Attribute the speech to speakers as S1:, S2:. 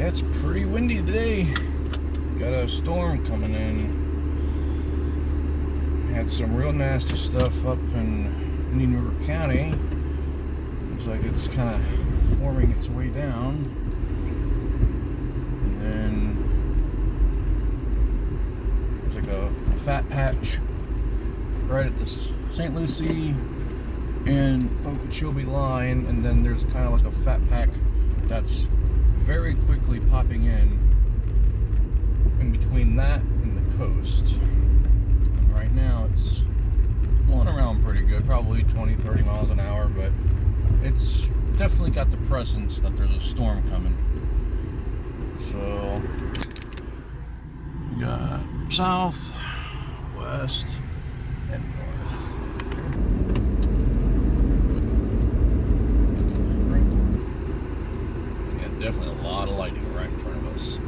S1: It's pretty windy today. Got a storm coming in. Had some real nasty stuff up in Indian River County. Looks like it's kind of forming its way down. And then there's like a fat patch right at the St. Lucie and Okeechobee line, and then there's kind of like a fat pack that's very quickly popping in between that and the coast. And right now it's going around pretty good, probably 20-30 miles an hour, but it's definitely got the presence that there's a storm coming. So we got south, west, and north. Yeah, definitely a lot of lightning right in front of us.